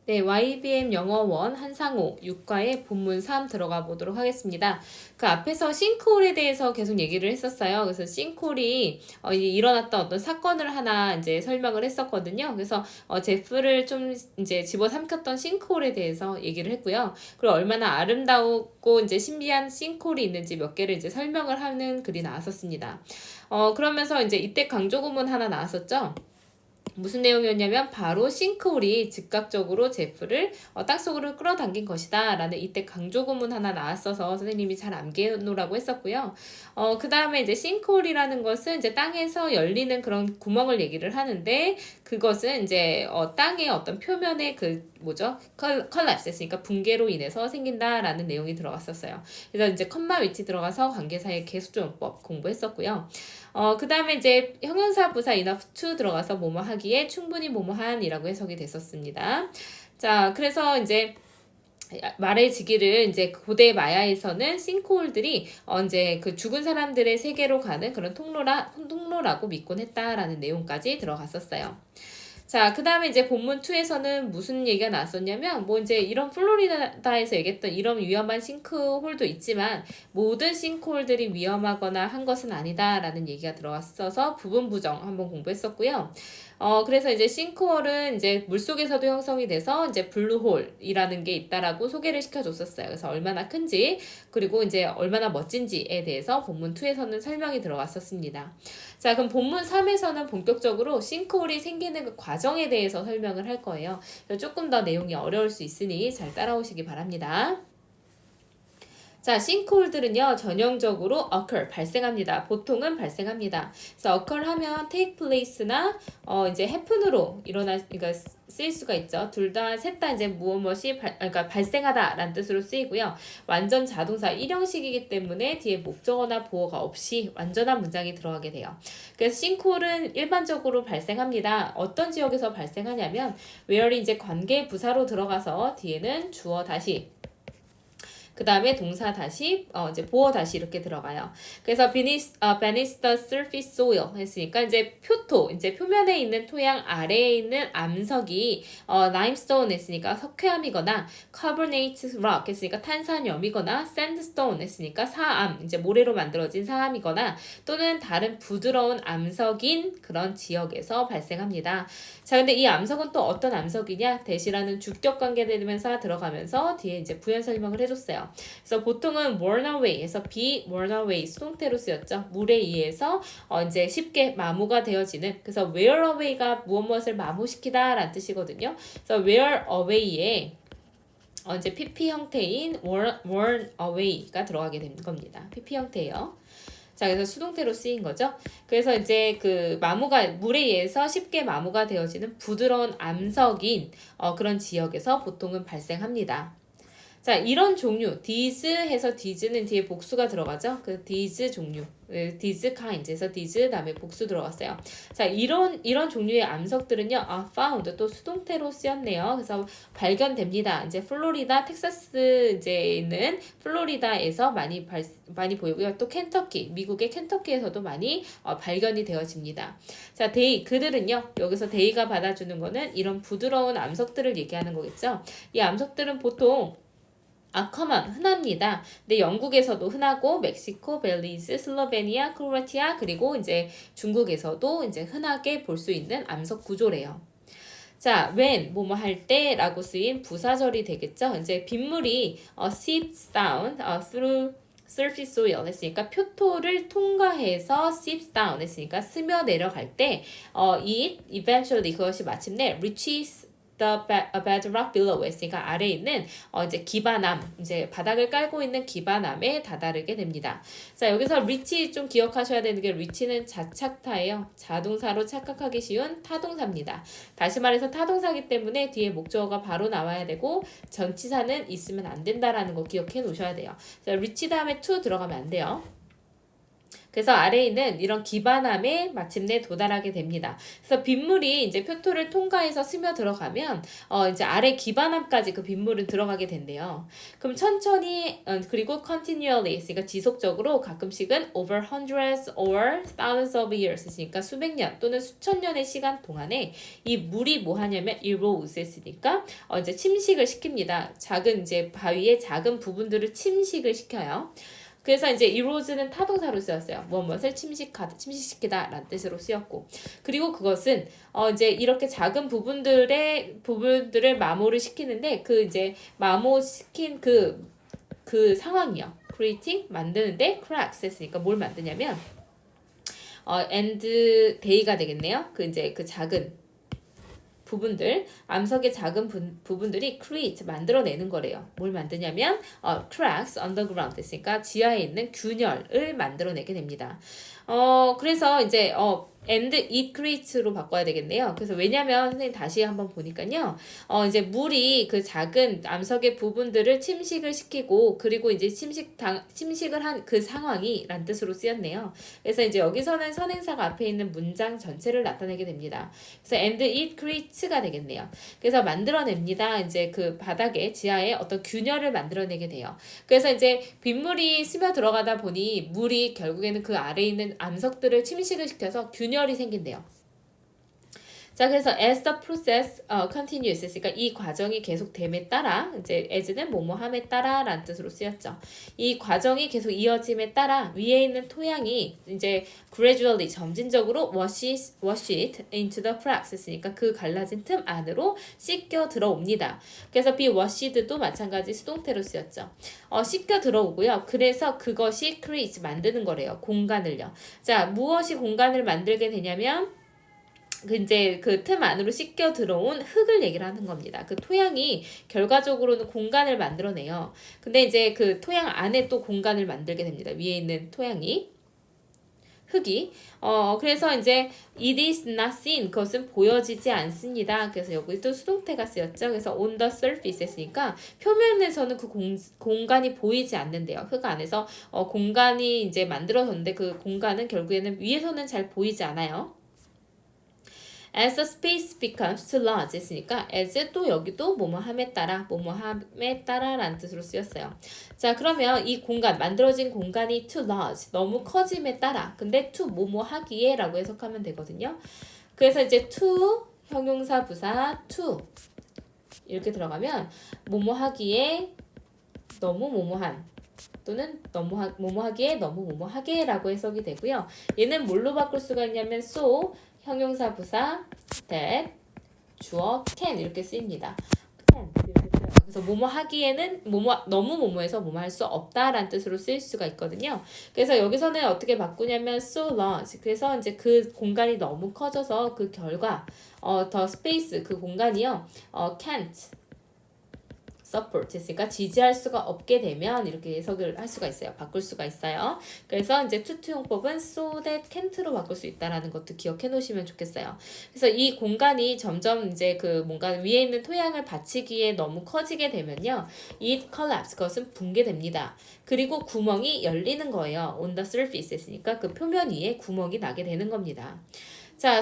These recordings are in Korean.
네, YBM 영어원 한상호 6과의 본문 3 들어가 보도록 하겠습니다. 그 앞에서 싱크홀에 대해서 계속 얘기를 했었어요. 그래서 싱크홀이 이제 일어났던 어떤 사건을 하나 이제 설명을 했었거든요. 그래서 제프를 좀 이제 집어삼켰던 싱크홀에 대해서 얘기를 했고요. 그리고 얼마나 아름다웠고 이제 신비한 싱크홀이 있는지 몇 개를 이제 설명을 하는 글이 나왔었습니다. 그러면서 이제 이때 강조구문 하나 나왔었죠. 무슨 내용이었냐면 바로 싱크홀이 즉각적으로 제프를 땅속으로 끌어당긴 것이다 라는 이때 강조구문 하나 나왔어서 선생님이 잘 암기해놓으라고 했었고요. 그 다음에 이제 싱크홀이라는 것은 이제 땅에서 열리는 그런 구멍을 얘기를 하는데 그것은 이제 땅의 어떤 표면의 그 뭐죠? 컬랩스 했으니까 붕괴로 인해서 생긴다라는 내용이 들어갔었어요. 그래서 이제 컴마 위치 들어가서 관계사의 계수조용법 공부했었고요. 그 다음에 이제 형용사 부사 enough to 들어가서 뭐뭐 하기에 충분히 뭐뭐한이라고 해석이 됐었습니다. 자, 그래서 이제 말해지기를 이제 고대 마야에서는 싱크홀들이 이제 그 죽은 사람들의 세계로 가는 그런 통로라고 믿곤 했다라는 내용까지 들어갔었어요. 자, 그 다음에 이제 본문 2에서는 무슨 얘기가 나왔었냐면, 뭐 이제 이런 플로리다에서 얘기했던 이런 위험한 싱크홀도 있지만, 모든 싱크홀들이 위험하거나 한 것은 아니다라는 얘기가 들어왔어서 부분 부정 한번 공부했었고요. 그래서 이제 싱크홀은 이제 물속에서도 형성이 돼서 이제 블루홀이라는 게 있다라고 소개를 시켜줬었어요. 그래서 얼마나 큰지, 그리고 이제 얼마나 멋진지에 대해서 본문 2에서는 설명이 들어갔었습니다. 자, 그럼 본문 3에서는 본격적으로 싱크홀이 생기는 그 과정에 대해서 설명을 할 거예요. 조금 더 내용이 어려울 수 있으니 잘 따라오시기 바랍니다. 자, 싱크홀들은요, 전형적으로 occur, 발생합니다. 보통은 발생합니다. 그래서 occur 하면 take place나, 이제 happen으로 그러니까 쓰일 수가 있죠. 둘 다, 셋 다 이제 무엇이 그러니까 발생하다 라는 뜻으로 쓰이고요. 완전 자동사 1형식이기 때문에 뒤에 목적어나 보어가 없이 완전한 문장이 들어가게 돼요. 그래서 싱크홀은 일반적으로 발생합니다. 어떤 지역에서 발생하냐면, where이 이제 관계 부사로 들어가서 뒤에는 주어 다시 그 다음에 동사 다시 이제 보어 다시 이렇게 들어가요. 그래서 beneath the surface soil 했으니까 이제 표토 이제 표면에 있는 토양 아래에 있는 암석이 limestone 했으니까 석회암이거나 carbonate rock 했으니까 탄산염이거나 sandstone 했으니까 사암 이제 모래로 만들어진 사암이거나 또는 다른 부드러운 암석인 그런 지역에서 발생합니다. 자, 근데 이 암석은 또 어떤 암석이냐? 대시라는 주격 관계대명사 들어가면서 뒤에 이제 부연 설명을 해줬어요. 그래서 보통은 worn away에서 be worn away 수동태로 쓰였죠. 물에 의해서 이제 쉽게 마모가 되어지는 그래서 wear away가 무엇을 마모시키다 라는 뜻이거든요. 그래서 wear away에 이제 PP 형태인 worn away가 들어가게 되는 겁니다. PP 형태예요. 자, 그래서 수동태로 쓰인 거죠. 그래서 이제 그 마모가 물에 의해서 쉽게 마모가 되어지는 부드러운 암석인 그런 지역에서 보통은 발생합니다. 자, 이런 종류, these 해서 these는 뒤에 복수가 들어가죠. 그 these 종류, these kinds에서 these 다음에 복수 들어갔어요. 자, 이런 종류의 암석들은요, found 또 수동태로 쓰였네요. 그래서 발견됩니다. 이제 플로리다, 텍사스 이제 있는 플로리다에서 많이 보이고요. 또 켄터키, 미국의 켄터키에서도 많이 발견이 되어집니다. 자, 그들은요, 여기서 데이가 받아주는 거는 이런 부드러운 암석들을 얘기하는 거겠죠. 이 암석들은 보통 common, 흔합니다. 근데 영국에서도 흔하고, 멕시코, 벨리즈, 슬로베니아, 크로아티아, 그리고 이제 중국에서도 이제 흔하게 볼 수 있는 암석 구조래요. 자, when, 뭐뭐 할 때 라고 쓰인 부사절이 되겠죠. 이제 빗물이 seeps down through surface soil 했으니까 표토를 통과해서 seeps down 했으니까 스며 내려갈 때 it eventually 그것이 마침내 reaches the bedrock below 했으니까 아래에 있는 이제 기반암 이제 바닥을 깔고 있는 기반암에 다다르게 됩니다. 자, 여기서 reach 좀 기억하셔야 되는 게 reach는 자착타예요. 자동사로 착각하기 쉬운 타동사입니다. 다시 말해서 타동사기 때문에 뒤에 목적어가 바로 나와야 되고 전치사는 있으면 안 된다라는 거 기억해 놓으셔야 돼요. 자, reach 다음에 to 들어가면 안 돼요. 그래서 아래에 있는 이런 기반함에 마침내 도달하게 됩니다. 그래서 빗물이 이제 표토를 통과해서 스며 들어가면 이제 아래 기반함까지 그 빗물은 들어가게 된대요. 그럼 천천히 그리고 continually 그러니까 지속적으로 가끔씩은 over hundreds or thousands of years 그러니까 수백 년 또는 수천 년의 시간 동안에 이 물이 뭐 하냐면 erodes 했으니까 이제 침식을 시킵니다. 작은 이제 바위의 작은 부분들을 침식을 시켜요. 그래서 이제 erode는 타동사로 쓰였어요. 무엇을 침식시키다 라는 뜻으로 쓰였고. 그리고 그것은 이제 이렇게 작은 부분들을 마모를 시키는데 그 이제 마모시킨 그 상황이요. creating 만드는데 cracks 했으니까 뭘 만드냐면 and day가 되겠네요. 그 이제 그 작은 부분들, 암석의 작은 부분들이 create, 만들어내는 거래요. 뭘 만드냐면 cracks underground 됐으니까 지하에 있는 균열을 만들어내게 됩니다. 그래서 이제 and it creates로 바꿔야 되겠네요. 그래서 왜냐면 선생님 다시 한번 보니까요. 이제 물이 그 작은 암석의 부분들을 침식을 시키고 그리고 이제 침식을 한 그 상황이 란 뜻으로 쓰였네요. 그래서 이제 여기서는 선행사가 앞에 있는 문장 전체를 나타내게 됩니다. 그래서 and it creates가 되겠네요. 그래서 만들어냅니다. 이제 그 바닥에 지하에 어떤 균열을 만들어내게 돼요. 그래서 이제 빗물이 스며 들어가다 보니 물이 결국에는 그 아래에 있는 암석들을 침식을 시켜서 균열이 생긴대요. 자, 그래서 as the process continues, 그러니까 이 과정이 계속됨에 따라, 이제 as는 뭐뭐함에 따라 라는 뜻으로 쓰였죠. 이 과정이 계속 이어짐에 따라 위에 있는 토양이 이제 gradually, 점진적으로 wash it into the cracks 했으니까 그 갈라진 틈 안으로 씻겨 들어옵니다. 그래서 be washed도 마찬가지 수동태로 쓰였죠. 씻겨 들어오고요. 그래서 그것이 create, 만드는 거래요. 공간을요. 자, 무엇이 공간을 만들게 되냐면 이제 그 틈 안으로 씻겨 들어온 흙을 얘기를 하는 겁니다. 그 토양이 결과적으로는 공간을 만들어내요. 근데 이제 그 토양 안에 또 공간을 만들게 됩니다. 위에 있는 흙이. 그래서 이제 it is not seen, 그것은 보여지지 않습니다. 그래서 여기 또 수동태가 쓰였죠. 그래서 on the surface 했으니까 표면에서는 그 공간이 보이지 않는데요. 흙 안에서 공간이 이제 만들어졌는데 그 공간은 결국에는 위에서는 잘 보이지 않아요. As the space becomes too large 했으니까 as 또 여기도 뭐뭐함에 따라 라는 뜻으로 쓰였어요. 자, 그러면 이 공간, 만들어진 공간이 too large, 너무 커짐에 따라, 근데 to 뭐뭐하기에 라고 해석하면 되거든요. 그래서 이제 to 형용사 부사 to 이렇게 들어가면 뭐뭐하기에 너무 뭐뭐한 또는 뭐뭐하기에 너무 뭐뭐하게 라고 해석이 되고요. 얘는 뭘로 바꿀 수가 있냐면 so 형용사 부사 that 주어 can 이렇게 쓰입니다. can 이렇게 써요. 그래서 뭐뭐 하기에는 너무 뭐뭐해서 뭐뭐 할 수 없다라는 뜻으로 쓰일 수가 있거든요. 그래서 여기서는 어떻게 바꾸냐면 so large. 그래서 이제 그 공간이 너무 커져서 그 결과 the space 그 공간이요. can't support 했으니까 지지할 수가 없게 되면 이렇게 해석을 할 수가 있어요. 바꿀 수가 있어요. 그래서 이제 투투용법은 so that can't로 바꿀 수 있다라는 것도 기억해 놓으시면 좋겠어요. 그래서 이 공간이 점점 이제 그 뭔가 위에 있는 토양을 받치기에 너무 커지게 되면요. it collapse, 그것은 붕괴됩니다. 그리고 구멍이 열리는 거예요. on the surface 했으니까 그 표면 위에 구멍이 나게 되는 겁니다. 자,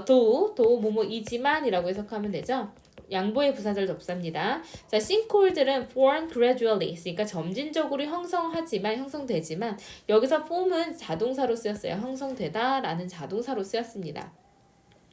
though 뭐뭐이지만 이라고 해석하면 되죠. 양보의 부사절 접사입니다. 자, sinkhole들은 form gradually, 그러니까 점진적으로 형성되지만 여기서 form은 자동사로 쓰였어요. 형성되다라는 자동사로 쓰였습니다.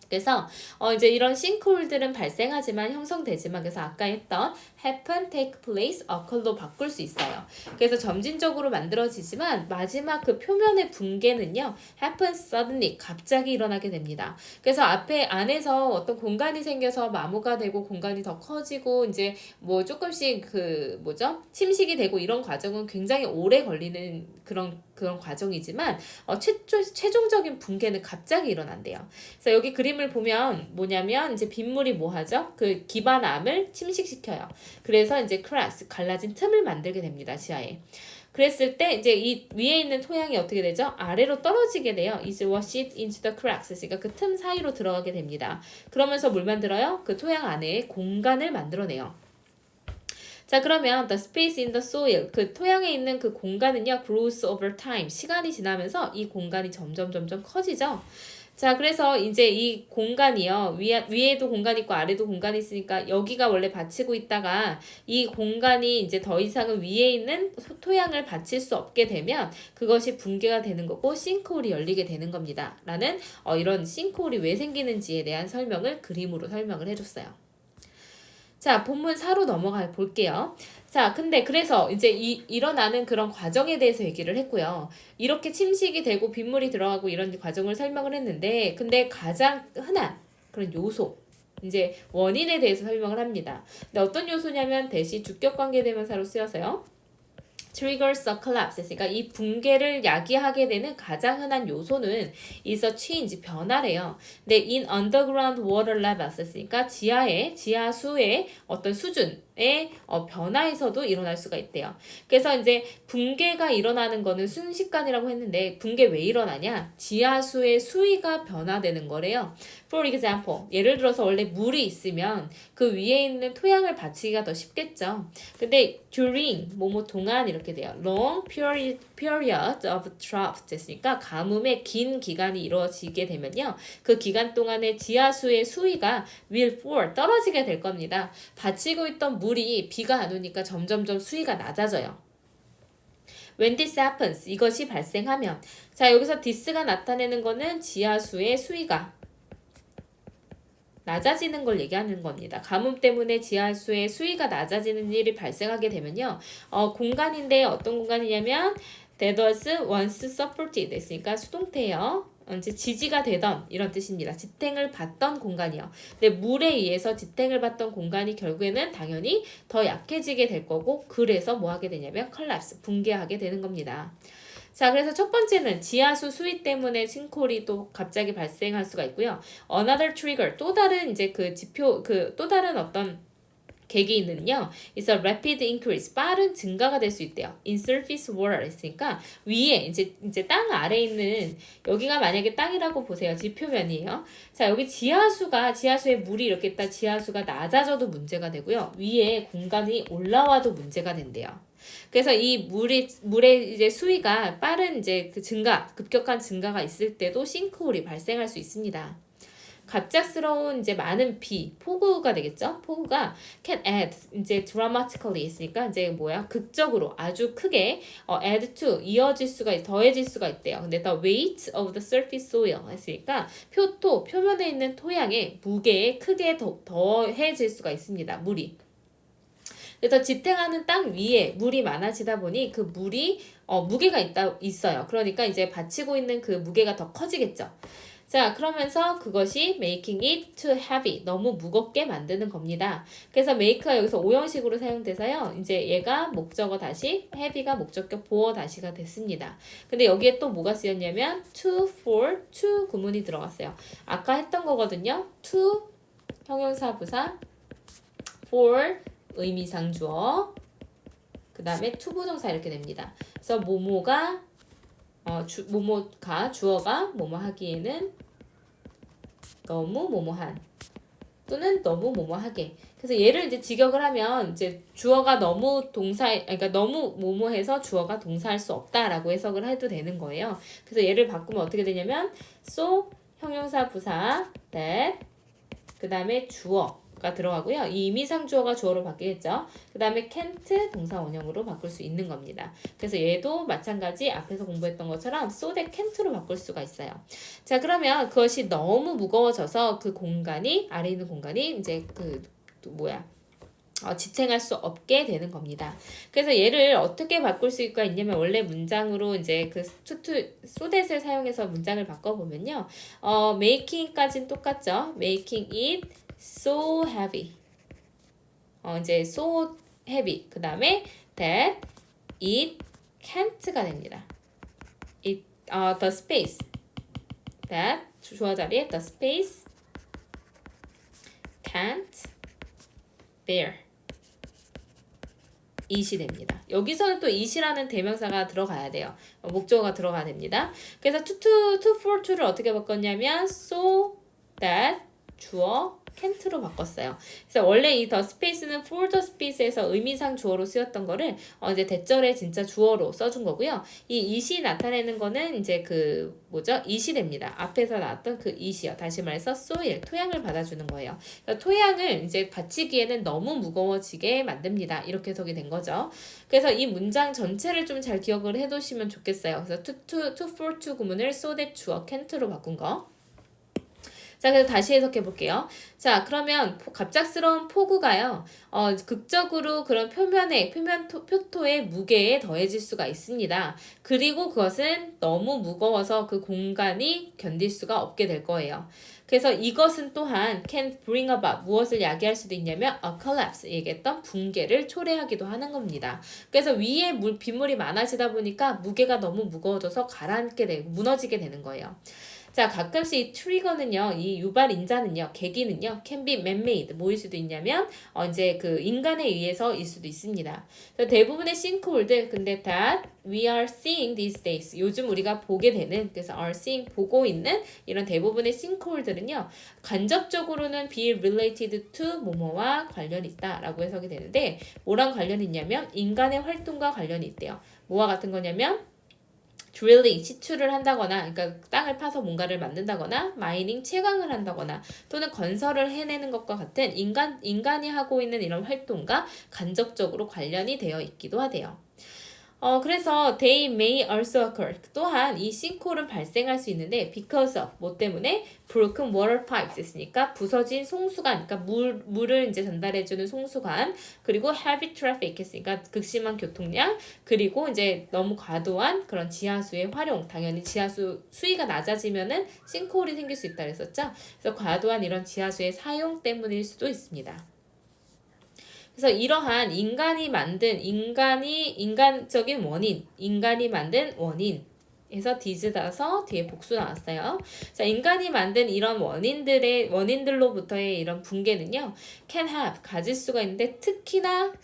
그래서 이제 이런 싱크홀들은 발생하지만 형성되지만 그래서 아까 했던 happen, take place, occur로 바꿀 수 있어요. 그래서 점진적으로 만들어지지만 마지막 그 표면의 붕괴는요 happen suddenly, 갑자기 일어나게 됩니다. 그래서 안에서 어떤 공간이 생겨서 마모가 되고 공간이 더 커지고 이제 뭐 조금씩 침식이 되고 이런 과정은 굉장히 오래 걸리는 그런 과정이지만 최종적인 붕괴는 갑자기 일어난대요. 그래서 여기 그림을 보면 뭐냐면 이제 빗물이 뭐 하죠? 그 기반암을 침식시켜요. 그래서 이제 cracks, 갈라진 틈을 만들게 됩니다. 지하에. 그랬을 때 이제 이 위에 있는 토양이 어떻게 되죠? 아래로 떨어지게 돼요. is washed into the cracks. 그러니까 그 틈 사이로 들어가게 됩니다. 그러면서 뭘 만들어요? 그 토양 안에 공간을 만들어내요. 자, 그러면 the space in the soil, 그 토양에 있는 그 공간은요, grows over time. 시간이 지나면서 이 공간이 점점 커지죠. 자, 그래서 이제 이 공간이요, 위에도 공간이 있고 아래도 공간이 있으니까 여기가 원래 받치고 있다가 이 공간이 이제 더 이상은 위에 있는 토양을 받칠 수 없게 되면 그것이 붕괴가 되는 거고 싱크홀이 열리게 되는 겁니다. 라는 이런 싱크홀이 왜 생기는지에 대한 설명을 그림으로 설명을 해줬어요. 자, 본문 4로 넘어가 볼게요. 자, 근데 그래서 이제 일어나는 그런 과정에 대해서 얘기를 했고요. 이렇게 침식이 되고 빗물이 들어가고 이런 과정을 설명을 했는데, 근데 가장 흔한 그런 요소, 이제 원인에 대해서 설명을 합니다. 근데 어떤 요소냐면 대시 주격관계 대명사로 쓰여서요. triggers a collapse. 그러니까 이 붕괴를 야기하게 되는 가장 흔한 요소는 is a change, 변화래요. 근데 in underground water levels, 그러니까 지하수의 어떤 수준의 변화에서도 일어날 수가 있대요. 그래서 이제 붕괴가 일어나는 거는 순식간이라고 했는데 붕괴 왜 일어나냐? 지하수의 수위가 변화되는 거래요. For example, 예를 들어서 원래 물이 있으면 그 위에 있는 토양을 받치기가 더 쉽겠죠. 근데 during, 동안 이렇게 돼요. long period of drought 됐으니까 가뭄의 긴 기간이 이루어지게 되면요. 그 기간 동안에 지하수의 수위가 will fall, 떨어지게 될 겁니다. 받치고 있던 물이 비가 안 오니까 점점점 수위가 낮아져요. When this happens, 이것이 발생하면, 자, 여기서 this가 나타내는 거는 지하수의 수위가 낮아지는 걸 얘기하는 겁니다. 가뭄 때문에 지하수의 수위가 낮아지는 일이 발생하게 되면요. 공간인데 어떤 공간이냐면 that was once supported 됐으니까 수동태예요. 이제 지지가 되던 이런 뜻입니다. 지탱을 받던 공간이요. 근데 물에 의해서 지탱을 받던 공간이 결국에는 당연히 더 약해지게 될 거고 그래서 뭐 하게 되냐면 collapse, 붕괴하게 되는 겁니다. 자, 그래서 첫 번째는 지하수 수위 때문에 싱크홀이 또 갑자기 발생할 수가 있고요. Another trigger, 또 다른 이제 또 다른 어떤 계기는요, is a rapid increase, 빠른 증가가 될 수 있대요. In surface water 했으니까 위에 이제 땅 아래 있는 여기가 만약에 땅이라고 보세요. 지표면이에요. 자, 여기 지하수에 물이 이렇게 있다. 지하수가 낮아져도 문제가 되고요. 위에 공간이 올라와도 문제가 된대요. 그래서 이 물의 이제 수위가 빠른 이제 급격한 증가가 있을 때도 싱크홀이 발생할 수 있습니다. 갑작스러운 이제 많은 폭우가 되겠죠? 폭우가 can add 이제 dramatically 있으니까 이제 극적으로 아주 크게 add to 더해질 수가 있대요. 근데 the weight of the surface soil 했으니까 표면에 있는 토양의 무게에 크게 더해질 수가 있습니다. 물이. 그래서 지탱하는 땅 위에 물이 많아지다 보니 그 물이 무게가 있어요. 그러니까 이제 받치고 있는 그 무게가 더 커지겠죠. 자, 그러면서 그것이 making it too heavy, 너무 무겁게 만드는 겁니다. 그래서 make가 여기서 오형식으로 사용돼서요. 이제 얘가 목적어 다시, heavy가 목적격 보어 다시가 됐습니다. 근데 여기에 또 뭐가 쓰였냐면 to, for, to 구문이 들어갔어요. 아까 했던 거거든요. to 형용사 부사, for 의미상 주어, 그 다음에 to 부동사 이렇게 됩니다. 그래서 모모가 주어가 뭐뭐 하기에는 너무 뭐뭐한 또는 너무 뭐뭐하게. 그래서 얘를 이제 직역을 하면 이제 주어가 그러니까 너무 뭐뭐해서 주어가 동사할 수 없다라고 해석을 해도 되는 거예요. 그래서 얘를 바꾸면 어떻게 되냐면 so 형용사 부사 that 그 다음에 주어가 들어가고요. 이 의미상 주어가 주어로 바뀌겠죠. 그 다음에 can't 동사 원형으로 바꿀 수 있는 겁니다. 그래서 얘도 마찬가지 앞에서 공부했던 것처럼 so that can't로 바꿀 수가 있어요. 자, 그러면 그것이 너무 무거워져서 그 공간이 아래 있는 공간이 이제 지탱할 수 없게 되는 겁니다. 그래서 얘를 어떻게 바꿀 수가 있냐면 원래 문장으로 이제 그 so that을 사용해서 문장을 바꿔보면요. making까지는 똑같죠. making it so heavy. 이제 so heavy. 그 다음에 that it can't가 됩니다. the space. that 주어 자리에 the space can't bear. it이 됩니다. 여기서는 또 it이라는 대명사가 들어가야 돼요. 목적어가 들어가야 됩니다. 그래서 to, for to를 어떻게 바꿨냐면 so that 주어 can't로 바꿨어요. 그래서 원래 이 the space는 for the space에서 의미상 주어로 쓰였던 거를 이제 대절에 진짜 주어로 써준 거고요. 이 it이 나타내는 거는 이제 그 뭐죠? it이 됩니다. 앞에서 나왔던 그 it이요. 다시 말해서 soil, 토양을 받아주는 거예요. 그러니까 토양을 이제 받치기에는 너무 무거워지게 만듭니다. 이렇게 해석이 된 거죠. 그래서 이 문장 전체를 좀 잘 기억을 해두시면 좋겠어요. 그래서 to for to 구문을 so that 주어 can't로 바꾼 거. 자, 그래서 다시 해석해 볼게요. 자, 그러면 갑작스러운 폭우가요. 극적으로 그런 표토의 무게에 더해질 수가 있습니다. 그리고 그것은 너무 무거워서 그 공간이 견딜 수가 없게 될 거예요. 그래서 이것은 또한 can bring about 무엇을 야기할 수도 있냐면 a collapse 얘기했던 붕괴를 초래하기도 하는 겁니다. 그래서 위에 빗물이 많아지다 보니까 무게가 너무 무거워져서 가라앉게 되고 무너지게 되는 거예요. 자, 가끔씩 이 트리거는요, 이 유발 인자는요, 계기는요, can be man-made, 뭐일 수도 있냐면, 이제 그 인간에 의해서일 수도 있습니다. 대부분의 sinkhole들, 근데 that we are seeing these days, 요즘 우리가 보게 되는, 그래서 are seeing, 보고 있는 이런 대부분의 sinkhole들은요, 간접적으로는 be related to 뭐뭐와 관련이 있다라고 해석이 되는데, 뭐랑 관련이 있냐면, 인간의 활동과 관련이 있대요. 뭐와 같은 거냐면, 드릴링, 시추를 한다거나, 그러니까 땅을 파서 뭔가를 만든다거나, 마이닝, 채광을 한다거나, 또는 건설을 해내는 것과 같은 인간이 하고 있는 이런 활동과 간접적으로 관련이 되어 있기도 하대요. 그래서 they may also occur. 또한 이 sinkhole은 발생할 수 있는데 because of 뭐 때문에 broken water pipes 있으니까 부서진 송수관, 그러니까 물을 이제 전달해주는 송수관, 그리고 heavy traffic 했으니까 극심한 교통량, 그리고 이제 너무 과도한 그런 지하수의 활용, 당연히 지하수 수위가 낮아지면은 sinkhole이 생길 수 있다 그랬었죠. 그래서 과도한 이런 지하수의 사용 때문일 수도 있습니다. 그래서 이러한 인간적인 인간이 만든 원인에서 디즈다서 뒤에 복수 나왔어요. 자, 인간이 만든 이런 원인들로부터의 이런 붕괴는요, can have, 가질 수가 있는데 특히나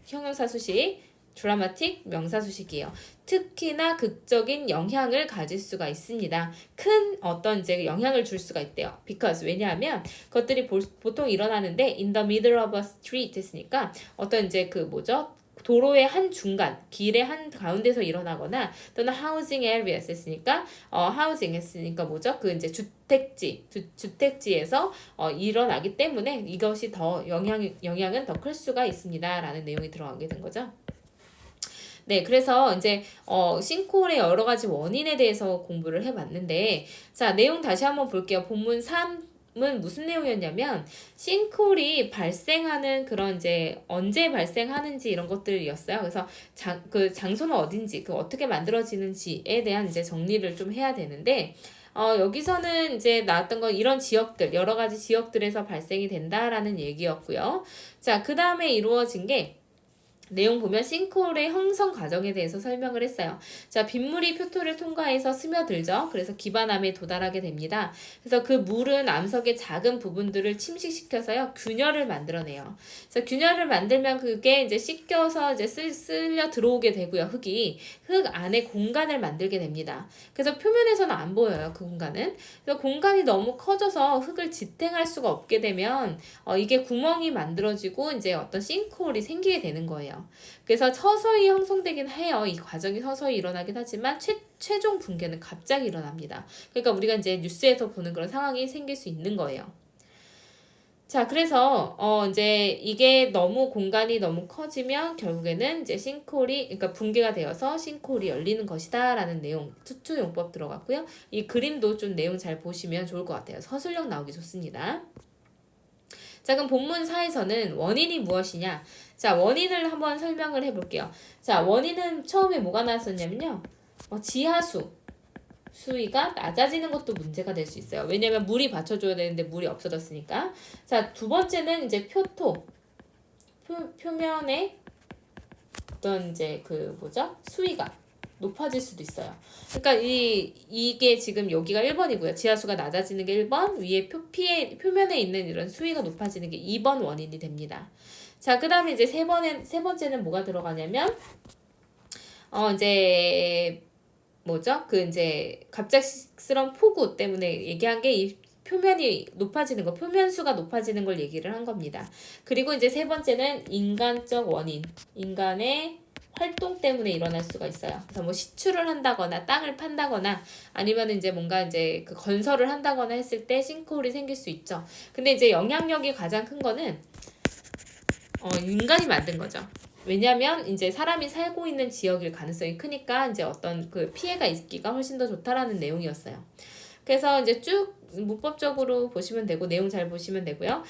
형용사 수식, 드라마틱 명사수식이에요. 특히나 극적인 영향을 가질 수가 있습니다. 큰 어떤 이제 영향을 줄 수가 있대요. because 왜냐하면 그것들이 보통 일어나는데 in the middle of a street 했으니까 어떤 이제 그 뭐죠? 도로의 한 중간, 길의 한 가운데서 일어나거나 또는 housing areas 했으니까 housing 했으니까 뭐죠? 그 이제 주택지에서 일어나기 때문에 이것이 더 영향은 더 클 수가 있습니다라는 내용이 들어가게 된 거죠. 네, 그래서 이제 싱크홀의 여러 가지 원인에 대해서 공부를 해봤는데, 자, 내용 다시 한번 볼게요. 본문 3은 무슨 내용이었냐면 싱크홀이 발생하는 그런 이제 언제 발생하는지 이런 것들이었어요. 그래서 그 장소는 어딘지, 그 어떻게 만들어지는지에 대한 이제 정리를 좀 해야 되는데. 여기서는 이제 나왔던 건 이런 지역들, 여러 가지 지역들에서 발생이 된다라는 얘기였고요. 자, 그 다음에 이루어진 게 내용 보면 싱크홀의 형성 과정에 대해서 설명을 했어요. 자, 빗물이 표토를 통과해서 스며들죠. 그래서 기반암에 도달하게 됩니다. 그래서 그 물은 암석의 작은 부분들을 침식시켜서요, 균열을 만들어내요. 그래서 균열을 만들면 그게 이제 씻겨서 이제 쓸려 들어오게 되고요, 흙 안에 공간을 만들게 됩니다. 그래서 표면에서는 안 보여요, 그 공간은. 그래서 공간이 너무 커져서 흙을 지탱할 수가 없게 되면 이게 구멍이 만들어지고 이제 어떤 싱크홀이 생기게 되는 거예요. 그래서 서서히 형성되긴 해요. 이 과정이 서서히 일어나긴 하지만 최종 붕괴는 갑자기 일어납니다. 그러니까 우리가 이제 뉴스에서 보는 그런 상황이 생길 수 있는 거예요. 자, 그래서 이제 이게 공간이 너무 커지면 결국에는 이제 그러니까 붕괴가 되어서 싱크홀이 열리는 것이다라는 내용, 투투용법 들어갔고요. 이 그림도 좀 내용 잘 보시면 좋을 것 같아요. 서술형 나오기 좋습니다. 자, 그럼 본문 4에서는 원인이 무엇이냐? 자, 원인을 한번 설명을 해볼게요. 자, 원인은 처음에 뭐가 나왔었냐면요. 지하수. 수위가 낮아지는 것도 문제가 될 수 있어요. 왜냐면 물이 받쳐줘야 되는데 물이 없어졌으니까. 자, 두 번째는 이제 표면에 어떤 이제 그 수위가 높아질 수도 있어요. 그러니까 이게 지금 여기가 1번이고요. 지하수가 낮아지는 게 1번, 위에 표면에 있는 이런 수위가 높아지는 게 2번 원인이 됩니다. 자, 그 다음에 이제 세 번째는 뭐가 들어가냐면, 이제, 뭐죠? 그 이제 갑작스러운 폭우 때문에 얘기한 게 이 표면이 높아지는 거, 표면수가 높아지는 걸 얘기를 한 겁니다. 그리고 이제 세 번째는 인간적 원인, 인간의 활동 때문에 일어날 수가 있어요. 그래서 뭐 시추를 한다거나 땅을 판다거나 아니면 이제 뭔가 이제 그 건설을 한다거나 했을 때 싱크홀이 생길 수 있죠. 근데 이제 영향력이 가장 큰 거는 인간이 만든 거죠. 왜냐면 이제 사람이 살고 있는 지역일 가능성이 크니까 이제 어떤 그 피해가 있기가 훨씬 더 좋다라는 내용이었어요. 그래서 이제 쭉 문법적으로 보시면 되고 내용 잘 보시면 되고요.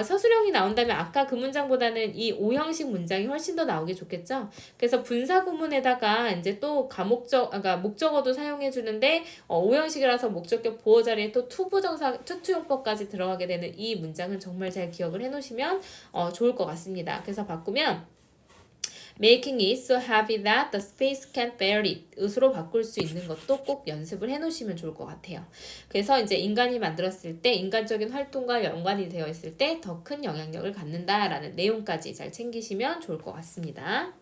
서술형이 나온다면 아까 그 문장보다는 이 오형식 문장이 훨씬 더 나오기 좋겠죠. 그래서 분사 구문에다가 이제 또 그러니까 목적어도 사용해 주는데 오형식이라서 목적격 보호 자리에 또 투부정사 투투용법까지 들어가게 되는 이 문장은 정말 잘 기억을 해 놓으시면 좋을 것 같습니다. 그래서 바꾸면 Making it so heavy that the space can't bear it. 으로 바꿀 수 있는 것도 꼭 연습을 해 놓으시면 좋을 것 같아요. 그래서 이제 인간이 만들었을 때 인간적인 활동과 연관이 되어 있을 때 더 큰 영향력을 갖는다라는 내용까지 잘 챙기시면 좋을 것 같습니다.